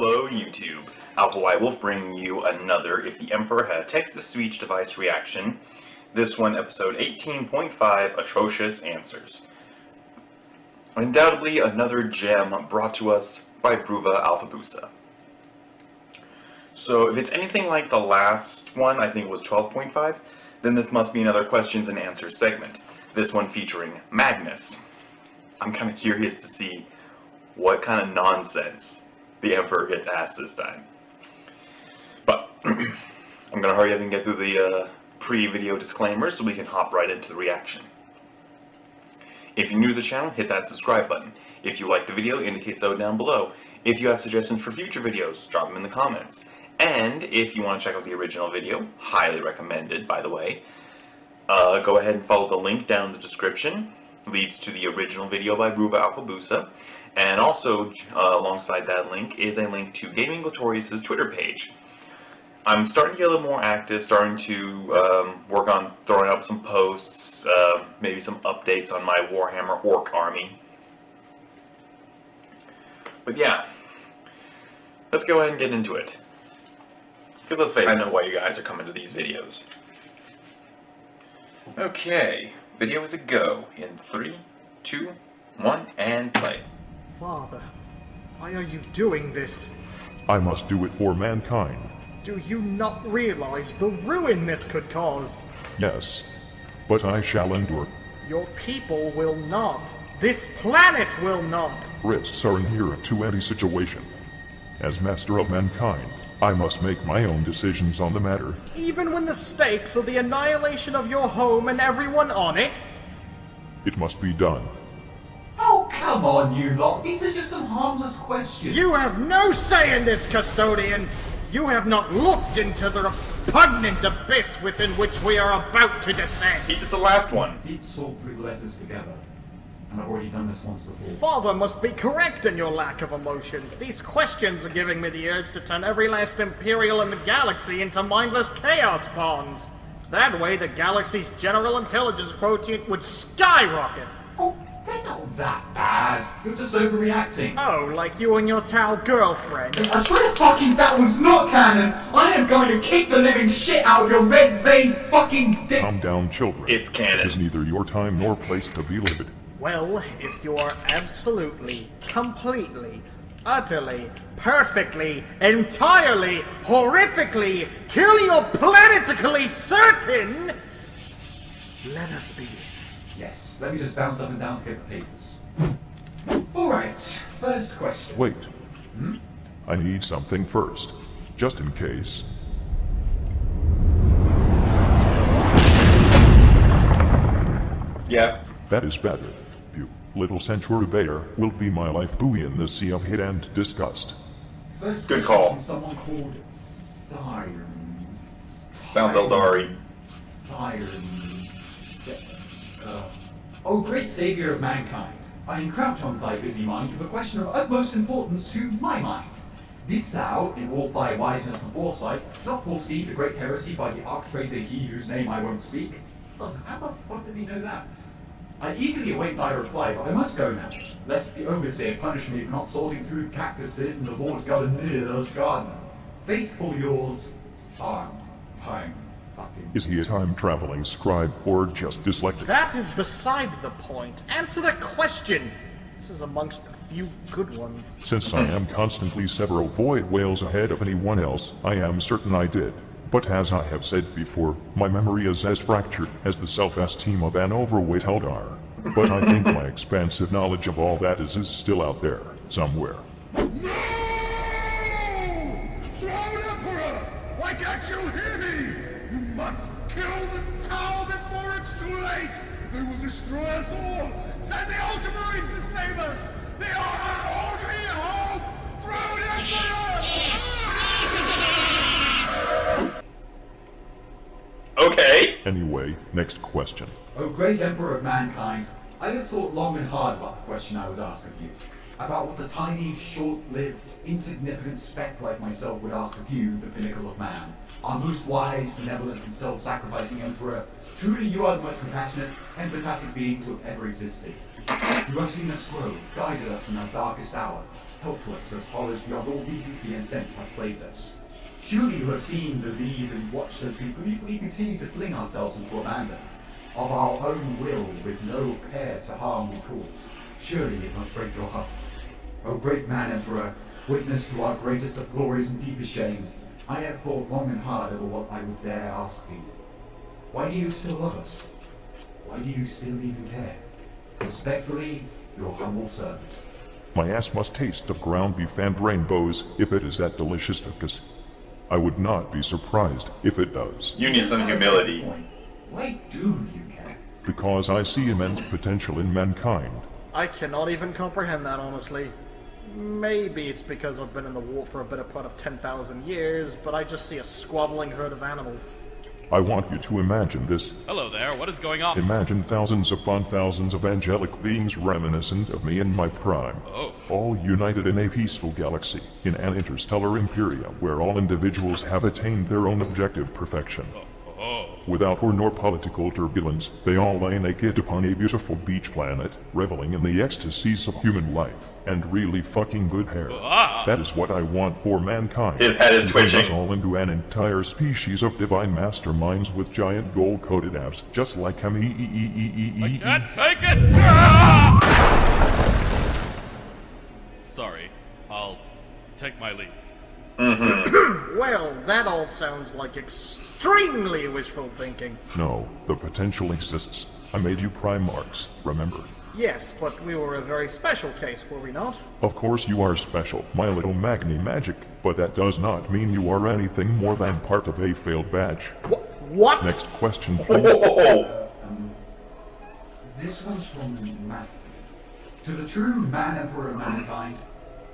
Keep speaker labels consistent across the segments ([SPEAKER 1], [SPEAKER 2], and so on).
[SPEAKER 1] Hello YouTube, Alpha White Wolf bringing you another If the Emperor Had a Text-to-Speech Device reaction. This one, episode 18.5, Atrocious Answers. Undoubtedly another gem brought to us by Bruva Alfabusa. So if it's anything like the last one, I think it was 12.5, then this must be another questions and answers segment. This one featuring Magnus. I'm kind of curious to see what kind of nonsense the Emperor gets asked this time. But I'm going to hurry up and get through the pre-video disclaimers so we can hop right into the reaction. If you're new to the channel, hit that subscribe button. If you like the video, indicate so down below. If you have suggestions for future videos, drop them in the comments. And if you want to check out the original video, highly recommended by the way, go ahead and follow the link down in the description. Leads to the original video by Bruva Alfabusa. And also, alongside that link is a link to Gaming Glorious' Twitter page. I'm starting to get a little more active, starting to work on throwing up some posts, maybe some updates on my Warhammer Orc army. But yeah, let's go ahead and get into it. Because let's face it, I know why you guys are coming to these videos. Okay, video is a go in 3, 2, 1, and play.
[SPEAKER 2] Father, why are you doing this?
[SPEAKER 3] I must do it for mankind.
[SPEAKER 2] Do you not realize the ruin this could cause?
[SPEAKER 3] Yes, but I shall endure.
[SPEAKER 2] Your people will not. This planet will not.
[SPEAKER 3] Risks are inherent to any situation. As master of mankind, I must make my own decisions on the matter.
[SPEAKER 2] Even when the stakes are the annihilation of your home and everyone on it?
[SPEAKER 3] It must be done.
[SPEAKER 4] Oh, come on, you lot. These are just some harmless questions.
[SPEAKER 2] You have no say in this, Custodian. You have not looked into the repugnant abyss within which we are about to descend.
[SPEAKER 1] He did the last one.
[SPEAKER 4] I did solve 3 letters together. And I've already done this once before.
[SPEAKER 2] Father must be correct in your lack of emotions. These questions are giving me the urge to turn every last Imperial in the galaxy into mindless chaos pawns. That way, the galaxy's general intelligence quotient would skyrocket.
[SPEAKER 4] Oh, they're not that bad. You're just overreacting.
[SPEAKER 2] Oh, like you and your Tau girlfriend.
[SPEAKER 4] I swear to fucking that was not canon. I am going to kick the living shit out of your red-veined fucking dick.
[SPEAKER 3] Calm down, children.
[SPEAKER 1] It's canon.
[SPEAKER 3] It is neither your time nor place to be livid.
[SPEAKER 2] Well, if you are absolutely, completely, utterly, perfectly, entirely, horrifically, planetically certain, let us begin.
[SPEAKER 4] Yes, let me just bounce up and down to get the papers. Alright, first question.
[SPEAKER 3] Wait. I need something first, just in case.
[SPEAKER 1] Yeah.
[SPEAKER 3] That is better. You little centaur bear will be my life buoy in the sea of hate and disgust.
[SPEAKER 4] First
[SPEAKER 1] Good
[SPEAKER 4] question
[SPEAKER 1] call.
[SPEAKER 4] from someone called Thyron.
[SPEAKER 1] Sounds Eldari.
[SPEAKER 4] O great savior of mankind, I encroach on thy busy mind with a question of utmost importance to my mind. Didst thou, in all thy wiseness and foresight, not foresee the great heresy by the arch-traitor he whose name I won't speak? Oh, how the fuck did he know that? I eagerly await thy reply, but I must go now, lest the overseer punish me for not sorting through the cactuses in the Lord Gardner's garden. Faithful yours, Time fucking...
[SPEAKER 3] Is he a time-traveling scribe or just dyslexic?
[SPEAKER 2] That is beside the point. Answer the question. This is amongst the few good ones.
[SPEAKER 3] Since I am constantly several void whales ahead of anyone else, I am certain I did. But as I have said before, my memory is as fractured as the self-esteem of an overweight Eldar. But I think my expansive knowledge of all that is still out there, somewhere.
[SPEAKER 5] No! Throne Emperor! Why can't you hear me? You must kill the Tau before it's too late! They will destroy us all! Send the Ultramarines to save us! They are our only hope! Throne Emperor!
[SPEAKER 1] Okay.
[SPEAKER 3] Anyway, next question.
[SPEAKER 4] O great Emperor of mankind, I have thought long and hard about the question I would ask of you. About what the tiny, short-lived, insignificant speck like myself would ask of you, the pinnacle of man. Our most wise, benevolent, and self-sacrificing Emperor, truly you are the most compassionate, empathetic being to have ever existed. You have seen us grow, guided us in our darkest hour, helpless as horrors beyond all decency and sense have plagued us. Surely you have seen the these and watched as we briefly continue to fling ourselves into abandon, of our own will with no care to harm we cause. Surely it must break your heart. O great man Emperor, witness to our greatest of glories and deepest shames, I have thought long and hard over what I would dare ask thee. Why do you still love us? Why do you still even care? Respectfully, your humble servant.
[SPEAKER 3] My ass must taste of ground beef and rainbows if it is that delicious because I would not be surprised if it does.
[SPEAKER 1] You need some humility.
[SPEAKER 4] Why do you care?
[SPEAKER 3] Because I see immense potential in mankind.
[SPEAKER 2] I cannot even comprehend that, honestly. Maybe it's because I've been in the war for a better part of 10,000 years, but I just see a squabbling herd of animals.
[SPEAKER 3] I want you to imagine this.
[SPEAKER 6] Hello there, what is going on?
[SPEAKER 3] Imagine thousands upon thousands of angelic beings reminiscent of me in my prime.
[SPEAKER 6] Oh.
[SPEAKER 3] All united in a peaceful galaxy, in an interstellar imperium where all individuals have attained their own objective perfection.
[SPEAKER 6] Oh.
[SPEAKER 3] Without war nor political turbulence, they all lay naked upon a beautiful beach planet, reveling in the ecstasies of human life, and really fucking good hair.
[SPEAKER 6] Ah.
[SPEAKER 3] That is what I want for mankind.
[SPEAKER 1] His head is
[SPEAKER 3] To turn us
[SPEAKER 1] twitching.
[SPEAKER 3] all into an entire species of divine masterminds with giant gold-coated abs, just like him.
[SPEAKER 6] I can't take it! Ah! Sorry, I'll take my leave.
[SPEAKER 2] Well, that all sounds like extremely wishful thinking.
[SPEAKER 3] No, the potential exists. I made you Primarchs, remember?
[SPEAKER 2] Yes, but we were a very special case, were we not?
[SPEAKER 3] Of course you are special, my little Magni Magic, but that does not mean you are anything more than part of a failed batch.
[SPEAKER 2] What?
[SPEAKER 3] Next question, please.
[SPEAKER 1] Oh,
[SPEAKER 4] This one's from Matthew. To the true man Emperor of mankind,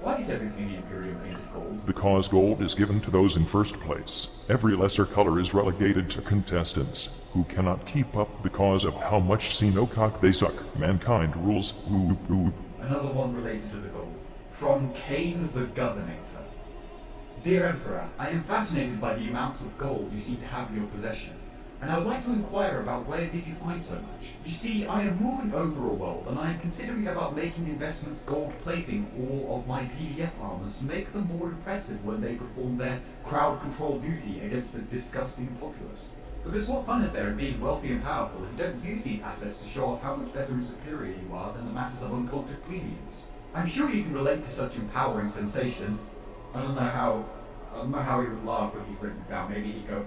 [SPEAKER 4] why is everything in the Imperium painted gold?
[SPEAKER 3] Because gold is given to those in first place. Every lesser color is relegated to contestants who cannot keep up because of how much Xenocock they suck. Mankind rules. Ooh.
[SPEAKER 4] Another one related to the gold. From Cain the Governator. Dear Emperor, I am fascinated by the amounts of gold you seem to have in your possession, and I would like to inquire about where did you find so much? You see, I am ruling over a world, and I am considering about making investments gold plating all of my PDF armors to make them more impressive when they perform their crowd control duty against the disgusting populace. Because what fun is there in being wealthy and powerful if you don't use these assets to show off how much better and superior you are than the masses of uncultured plebeians? I'm sure you can relate to such empowering sensation. I don't know how he would laugh when he's written it down. Maybe he'd go,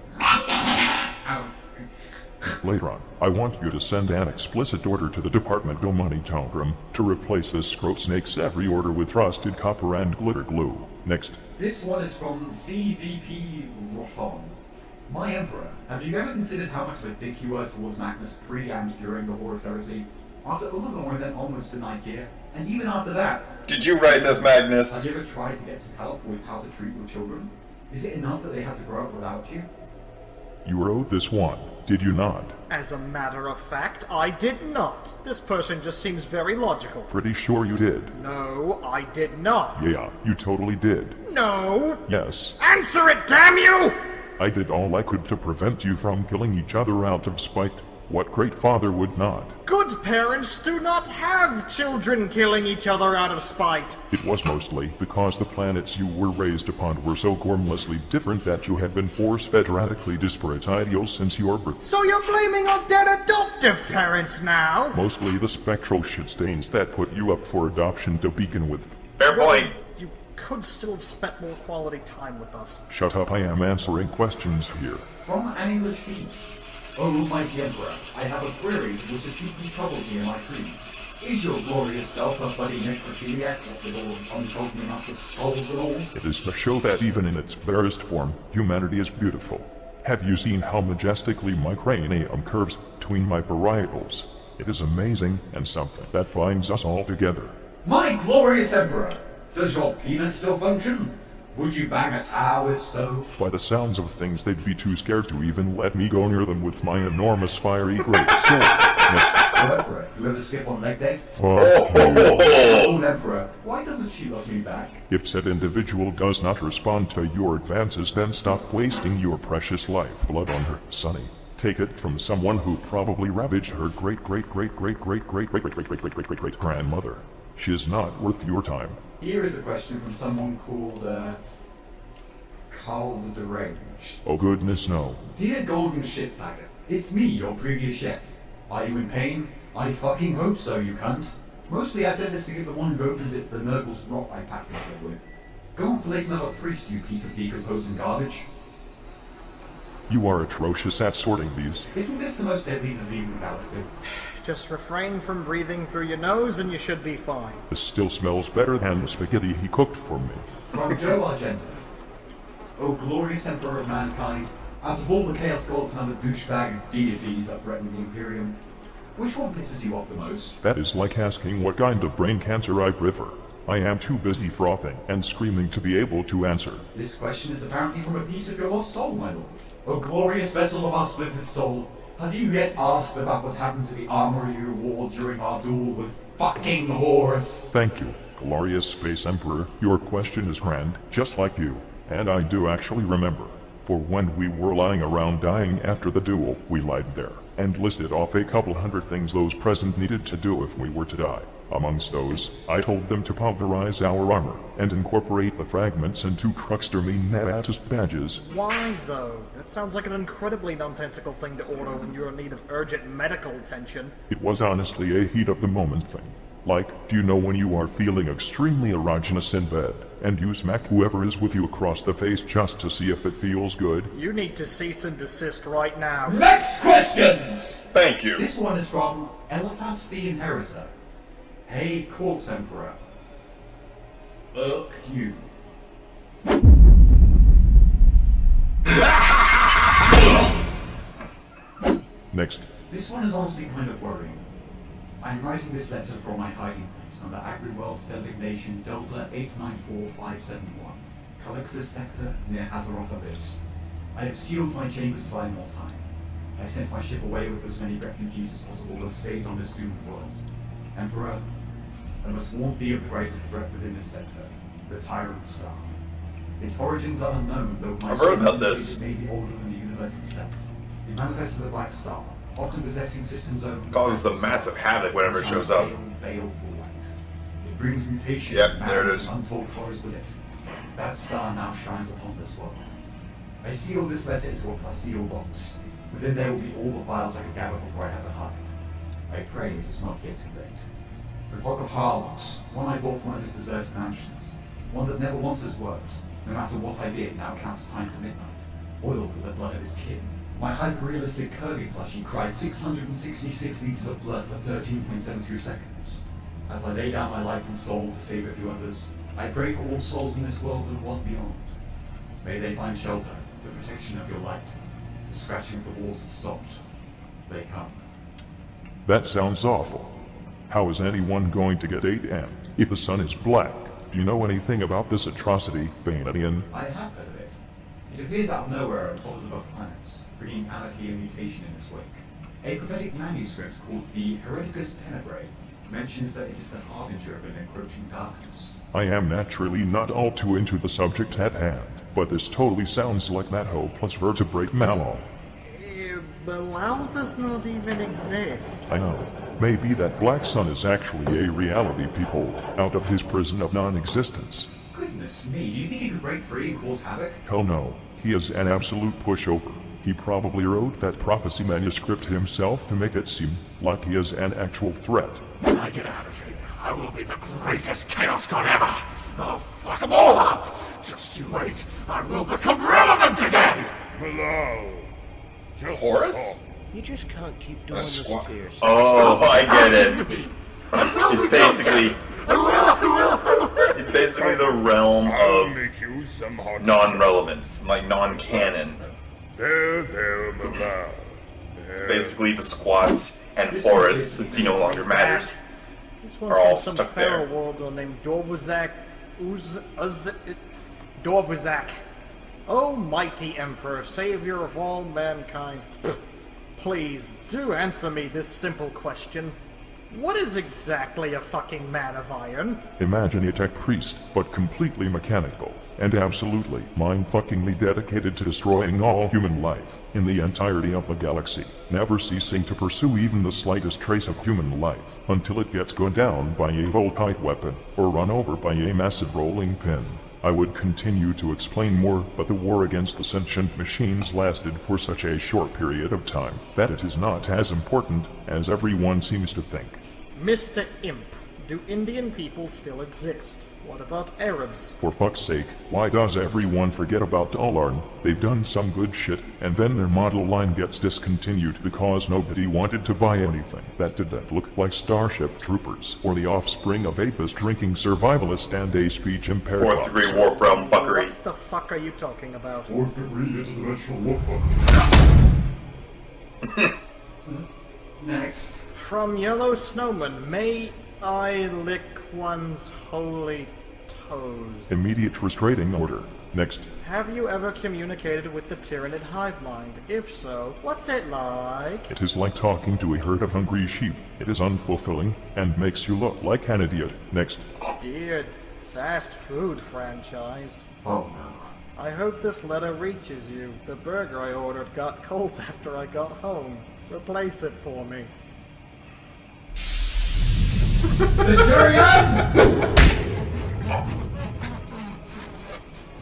[SPEAKER 3] Later on, I want you to send an explicit order to the Department of Money Taldrum to replace this scrote snake's every order with frosted copper and glitter glue. Next.
[SPEAKER 4] This one is from CZP Rothon. My Emperor, have you ever considered how much of a dick you were towards Magnus pre and during the Horus Heresy? After Ulagor and then almost to Nicaea, and even after that,
[SPEAKER 1] did you write this,
[SPEAKER 4] have
[SPEAKER 1] Magnus?
[SPEAKER 4] you ever tried to get some help with how to treat your children? Is it enough that they had to grow up without you?
[SPEAKER 3] You were owed this one, did you not?
[SPEAKER 2] As a matter of fact, I did not. This person just seems very logical.
[SPEAKER 3] Pretty sure you did.
[SPEAKER 2] No, I did not.
[SPEAKER 3] Yeah, you totally did.
[SPEAKER 2] No.
[SPEAKER 3] Yes.
[SPEAKER 2] Answer it, damn you!
[SPEAKER 3] I did all I could to prevent you from killing each other out of spite. What great father would not?
[SPEAKER 2] Good parents do not have children killing each other out of spite.
[SPEAKER 3] It was mostly because the planets you were raised upon were so gormlessly different that you had been force-fed radically disparate ideals since your birth.
[SPEAKER 2] So you're blaming our dead adoptive parents now?
[SPEAKER 3] Mostly the spectral shit stains that put you up for adoption to begin with.
[SPEAKER 1] Fair point.
[SPEAKER 2] You could still have spent more quality time with us.
[SPEAKER 3] Shut up, I am answering questions here.
[SPEAKER 4] From an English fiend. O mighty Emperor, I have a query which has deeply troubled me in my creed. Is your glorious self a bloody necrophiliac with all unhealthy amounts of skulls and all?
[SPEAKER 3] It is to show that even in its barest form, humanity is beautiful. Have you seen how majestically my cranium curves between my parietals? It is amazing and something that binds us all together.
[SPEAKER 4] My glorious Emperor, does your penis still function? Would you bang a towel if so?
[SPEAKER 3] By the sounds of things, they'd be too scared to even let me go near them with my enormous fiery great sword. Next.
[SPEAKER 4] So Emperor, you ever skip on leg day?
[SPEAKER 3] Fuck you.
[SPEAKER 4] Old Emperor, why doesn't she love me back?
[SPEAKER 3] If said individual does not respond to your advances, then stop wasting your precious life blood on her, Sonny. Take it from someone who probably ravaged her great grandmother. She is not worth your time.
[SPEAKER 4] Here is a question from someone called, Carl the Deranged.
[SPEAKER 3] Oh goodness no.
[SPEAKER 4] Dear Golden Shit Faggot, it's me, your previous chef. Are you in pain? I fucking hope so, you cunt. Mostly I said this to give the one who opens it the Nurgle's rot I packed it here with. Go and flake another priest, you piece of decomposing garbage.
[SPEAKER 3] You are atrocious at sorting these.
[SPEAKER 4] Isn't this the most deadly disease in the galaxy?
[SPEAKER 2] Just refrain from breathing through your nose and you should be fine.
[SPEAKER 3] This still smells better than the spaghetti he cooked for me.
[SPEAKER 4] From Joe Argento. O glorious Emperor of mankind, out of all the Chaos Gods and other douchebag deities that threaten the Imperium, which one pisses you off the most?
[SPEAKER 3] That is like asking what kind of brain cancer I prefer. I am too busy frothing and screaming to be able to answer.
[SPEAKER 4] This question is apparently from a piece of your lost soul, my lord. O glorious vessel of our splintered soul, have you yet asked about what happened to the armory you wore during our duel with fucking Horus?
[SPEAKER 3] Thank you, glorious Space Emperor. Your question is grand, just like you. And I do actually remember. For when we were lying around dying after the duel, we lied there, and listed off a couple hundred things those present needed to do if we were to die. Amongst those, I told them to pulverize our armor, and incorporate the fragments into Cruxtermine Nabatus badges.
[SPEAKER 2] Why, though? That sounds like an incredibly nonsensical thing to order when you're in need of urgent medical attention.
[SPEAKER 3] It was honestly a heat-of-the-moment thing. Like, do you know when you are feeling extremely erogenous in bed, and you smack whoever is with you across the face just to see if it feels good?
[SPEAKER 2] You need to cease and desist right now.
[SPEAKER 4] Next questions!
[SPEAKER 1] Thank you.
[SPEAKER 4] This one is from Eliphas the Inheritor. Hey, Corpse Emperor. Fuck you.
[SPEAKER 3] Next.
[SPEAKER 4] This one is honestly kind of worrying. I'm writing this letter from my hiding place under Agri-World's designation Delta 894571, Calixus Sector near Hazaroth Abyss. I have sealed my chambers to buy more time. I sent my ship away with as many refugees as possible that stayed on this doomed world. Emperor, I must warn thee of the greatest threat within this sector, the Tyrant Star. Its origins are unknown, though my
[SPEAKER 1] I've heard about
[SPEAKER 4] sources
[SPEAKER 1] this.
[SPEAKER 4] indicate it may be older than the universe itself. It manifests as a black star, often possessing systems over
[SPEAKER 1] Causes some massive havoc whenever it shows up.
[SPEAKER 4] Baleful light. It brings mutation,
[SPEAKER 1] Yep, there it
[SPEAKER 4] madness,
[SPEAKER 1] is.
[SPEAKER 4] and untold horrors with it. That star now shines upon this world. I seal this letter into a plasteel box. Within there will be all the files I could gather before I have to hide. I pray it is not yet too late. The Clock of Harlocks, one I bought from one of his deserted mansions. One that never once has worked. No matter what I did, now counts time to midnight. Oiled with the blood of his kin. My hyper-realistic Kirby plushie cried 666 liters of blood for 13.72 seconds. As I lay down my life and soul to save a few others, I pray for all souls in this world and one beyond. May they find shelter, the protection of your light. The scratching of the walls have stopped. They come.
[SPEAKER 3] That sounds awful. How is anyone going to get 8M if the sun is black? Do you know anything about this atrocity, Banadian?
[SPEAKER 4] I have heard of it. It appears out of nowhere and hovers above planets, bringing anarchy and mutation in its wake. A prophetic manuscript called the Hereticus Tenebrae mentions that it is the harbinger of an encroaching darkness.
[SPEAKER 3] I am naturally not all too into the subject at hand, but this totally sounds like that hopeless vertebrate Malol.
[SPEAKER 2] Bilal does not even exist.
[SPEAKER 3] I know. Maybe that black sun is actually a reality people out of his prison of non-existence.
[SPEAKER 4] Goodness me, do you think he could break free and cause havoc?
[SPEAKER 3] Hell no. He is an absolute pushover. He probably wrote that prophecy manuscript himself to make it seem like he is an actual threat.
[SPEAKER 5] When I get out of here, I will be the greatest Chaos God ever! I'll fuck them all up! Just you wait, I will become relevant again!
[SPEAKER 6] Bilal. Just
[SPEAKER 1] Horus?
[SPEAKER 6] stop.
[SPEAKER 7] You just can't keep doing this
[SPEAKER 1] squat.
[SPEAKER 7] to yourself.
[SPEAKER 1] Oh, I get it. It's basically the realm
[SPEAKER 6] I'll
[SPEAKER 1] of
[SPEAKER 6] make you some hot
[SPEAKER 1] non-relevance, like non-canon.
[SPEAKER 6] There, Bilal. There.
[SPEAKER 1] Basically the squats and Horus, since he no longer matters.
[SPEAKER 2] This one's
[SPEAKER 1] Are all
[SPEAKER 2] from some
[SPEAKER 1] stuck
[SPEAKER 2] feral
[SPEAKER 1] there.
[SPEAKER 2] world named Dorvazak. Oh, mighty Emperor, savior of all mankind. Please, do answer me this simple question. What is exactly a fucking man of iron?
[SPEAKER 3] Imagine a tech priest, but completely mechanical, and absolutely mind-fuckingly dedicated to destroying all human life in the entirety of the galaxy, never ceasing to pursue even the slightest trace of human life, until it gets gunned down by a volkite weapon, or run over by a massive rolling pin. I would continue to explain more, but the war against the sentient machines lasted for such a short period of time that it is not as important as everyone seems to think.
[SPEAKER 2] Mr. Imp, do Indian people still exist? What about Arabs?
[SPEAKER 3] For fuck's sake, why does everyone forget about Dalarn? They've done some good shit, and then their model line gets discontinued because nobody wanted to buy anything that didn't look like Starship Troopers, or the offspring of Apis drinking survivalist and a speech impaired.
[SPEAKER 1] Fourth degree warp realm fuckery.
[SPEAKER 2] What the fuck are you talking about?
[SPEAKER 5] Fourth degree interdimensional warfare.
[SPEAKER 4] Next.
[SPEAKER 2] From Yellow Snowman, may I lick one's holy toes?
[SPEAKER 3] Immediate restraining order. Next.
[SPEAKER 2] Have you ever communicated with the Tyranid hive mind? If so, what's it like?
[SPEAKER 3] It is like talking to a herd of hungry sheep. It is unfulfilling, and makes you look like an idiot. Next.
[SPEAKER 2] Dear fast food franchise.
[SPEAKER 4] Oh no.
[SPEAKER 2] I hope this letter reaches you. The burger I ordered got cold after I got home. Replace it for me.
[SPEAKER 4] Centurion!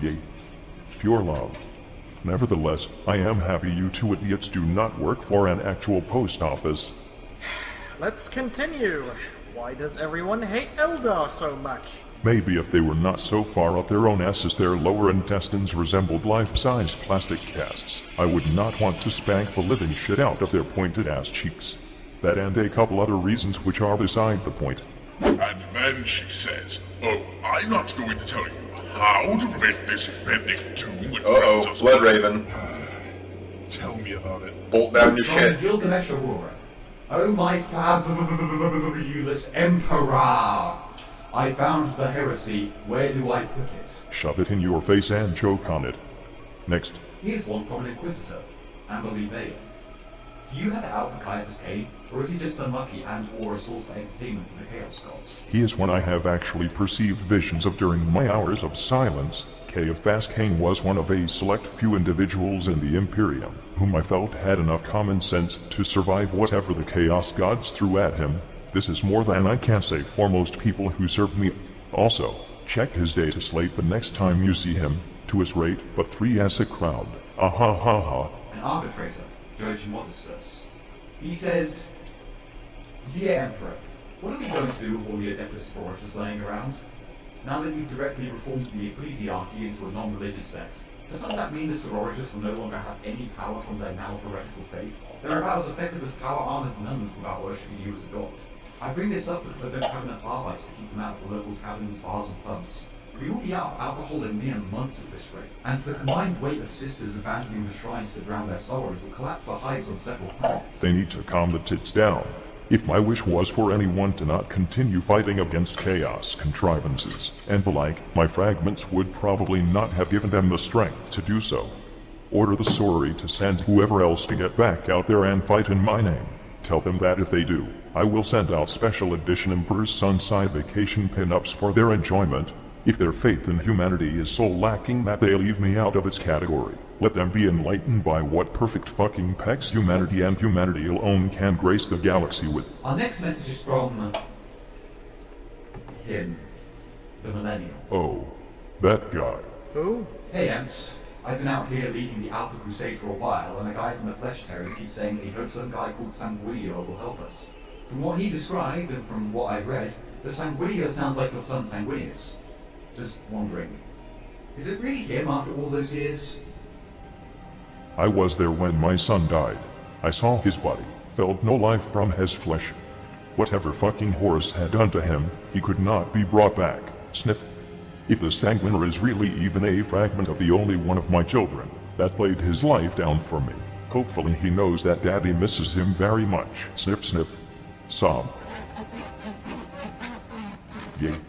[SPEAKER 3] Yea. Pure love. Nevertheless, I am happy you two idiots do not work for an actual post office.
[SPEAKER 2] Let's continue. Why does everyone hate Eldar so much?
[SPEAKER 3] Maybe if they were not so far up their own asses their lower intestines resembled life-size plastic casts, I would not want to spank the living shit out of their pointed-ass cheeks. That and a couple other reasons which are beside the point.
[SPEAKER 5] And then she says, "Oh, I'm not going to tell you how to prevent this impending doom which threatens us
[SPEAKER 1] Blood
[SPEAKER 5] all."
[SPEAKER 1] Raven.
[SPEAKER 5] Tell me about it.
[SPEAKER 1] Bolt down your
[SPEAKER 4] From
[SPEAKER 1] shit.
[SPEAKER 4] Gilgamesh Aurora. Oh my fabulous emperor! I found the heresy. Where do I put it?
[SPEAKER 3] Shove it in your face and choke on it. Next.
[SPEAKER 4] Here's one from an Inquisitor, Amberly Vale. Do you have it out for Caiaphas Cain, or is he just unlucky and or a source for entertainment for the Chaos Gods?
[SPEAKER 3] He is one I have actually perceived visions of during my hours of silence. Caiaphas Cain was one of a select few individuals in the Imperium, whom I felt had enough common sense to survive whatever the Chaos Gods threw at him. This is more than I can say for most people who served me. Also, check his data slate the next time you see him, to his rate, but 3 as a crowd. Ah-ha ha ha.
[SPEAKER 4] An arbitrator, Judge Modestus. He says, "Dear Emperor, what are we going to do with all the Adeptus Sororitas laying around? Now that you've directly reformed the ecclesiarchy into a non-religious sect, doesn't that mean the Sororitas will no longer have any power from their now heretical faith? They're about as effective as power-armored nuns without worshipping you as a god. I bring this up because I don't have enough barbites to keep them out of the local taverns, bars, and pubs. We will be out of alcohol in mere months at this rate, and the combined weight of sisters abandoning the shrines to drown their sorrows will collapse the hives on several planets."
[SPEAKER 3] They need to calm the tits down. If my wish was for anyone to not continue fighting against chaos contrivances and the like, my fragments would probably not have given them the strength to do so. Order the sorority to send whoever else to get back out there and fight in my name. Tell them that if they do, I will send out special edition Emperor's Sunside vacation pin-ups for their enjoyment. If their faith in humanity is so lacking that they leave me out of its category, let them be enlightened by what perfect fucking pecs humanity and humanity alone can grace the galaxy with.
[SPEAKER 4] Our next message is from him, the Millennial.
[SPEAKER 3] Oh, that guy.
[SPEAKER 2] Who?
[SPEAKER 4] Hey Emps, I've been out here leading the Alpha Crusade for a while, and a guy from the Flesh Terrors keeps saying that he hopes some guy called Sanguinio will help us. From what he described, and from what I've read, the Sanguinio sounds like your son Sanguinius. Just wondering, is it really him after all those years?
[SPEAKER 3] I was there when my son died. I saw his body, felt no life from his flesh. Whatever fucking Horus had done to him, he could not be brought back. Sniff. If the Sanguiner is really even a fragment of the only one of my children that laid his life down for me, hopefully he knows that Daddy misses him very much. Sniff sniff. Sob. Yay.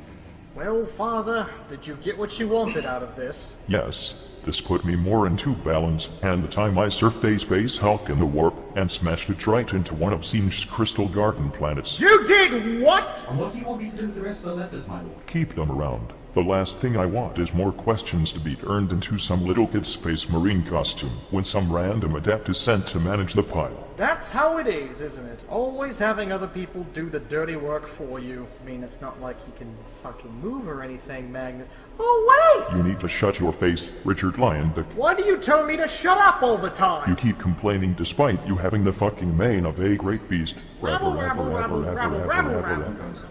[SPEAKER 2] Well, Father, did you get what you wanted out of this?
[SPEAKER 3] Yes. This put me more into balance, and the time I surfed a space hulk in the warp and smashed it right into one of Singe's crystal garden planets.
[SPEAKER 2] You did what?
[SPEAKER 4] And what do you want me to do with the rest of the letters, my lord?
[SPEAKER 3] Keep them around. The last thing I want is more questions to be turned into some little kid space marine costume when some random adept is sent to manage the pile.
[SPEAKER 2] That's how it is, isn't it? Always having other people do the dirty work for you. I mean, it's not like you can fucking move or anything, Magnus. Oh, wait!
[SPEAKER 3] You need to shut your face, Richard Lyon.
[SPEAKER 2] Why do you tell me to shut up all the time?
[SPEAKER 3] You keep complaining despite you having the fucking mane of a great beast.
[SPEAKER 2] Rabble, rabble, rabble, rabble, rabble, rabble.
[SPEAKER 4] I'm going to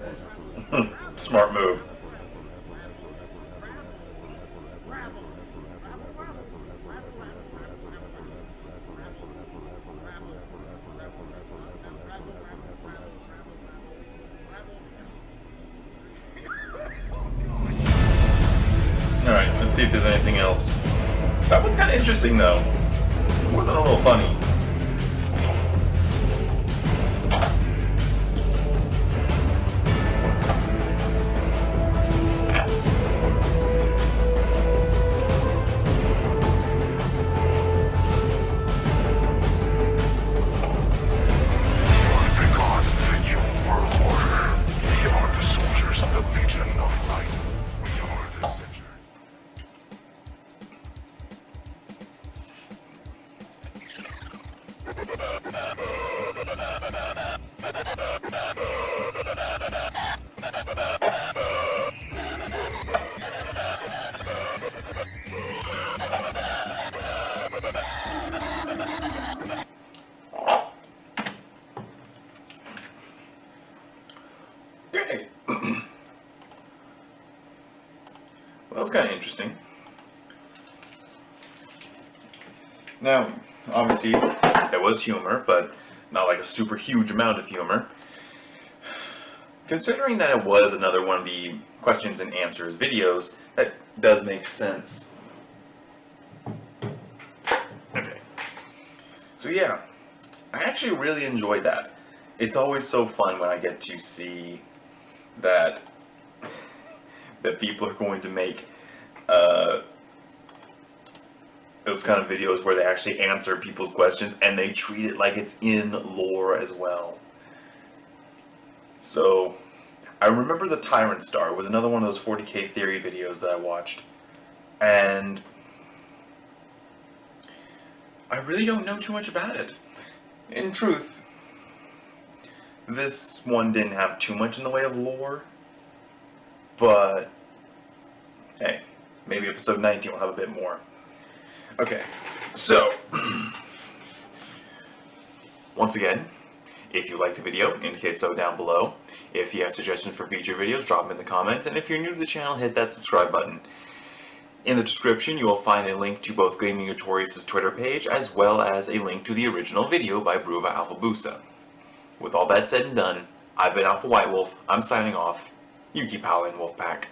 [SPEAKER 4] bed.
[SPEAKER 1] Smart move. Alright, let's see if there's anything else. That was kind of interesting, though. More than a little funny. Okay. Well, that was kind of interesting. Now, obviously, there was humor, but not like a super huge amount of humor. Considering that it was another one of the questions and answers videos, that does make sense. Okay. So yeah, I actually really enjoyed that. It's always so fun when I get to see that people are going to make those kind of videos where they actually answer people's questions and they treat it like it's in lore as well. So, I remember the Tyrant Star was another one of those 40k theory videos that I watched, and I really don't know too much about it. In truth, this one didn't have too much in the way of lore, but hey, maybe episode 19 will have a bit more. Okay, so, once again, if you liked the video, indicate so down below. If you have suggestions for future videos, drop them in the comments, and if you're new to the channel, hit that subscribe button. In the description, you will find a link to both Gaming Atrocious' Twitter page, as well as a link to the original video by Bruva Alfabusa. With all that said and done, I've been Alpha White Wolf, I'm signing off. You keep howling, Wolfpack.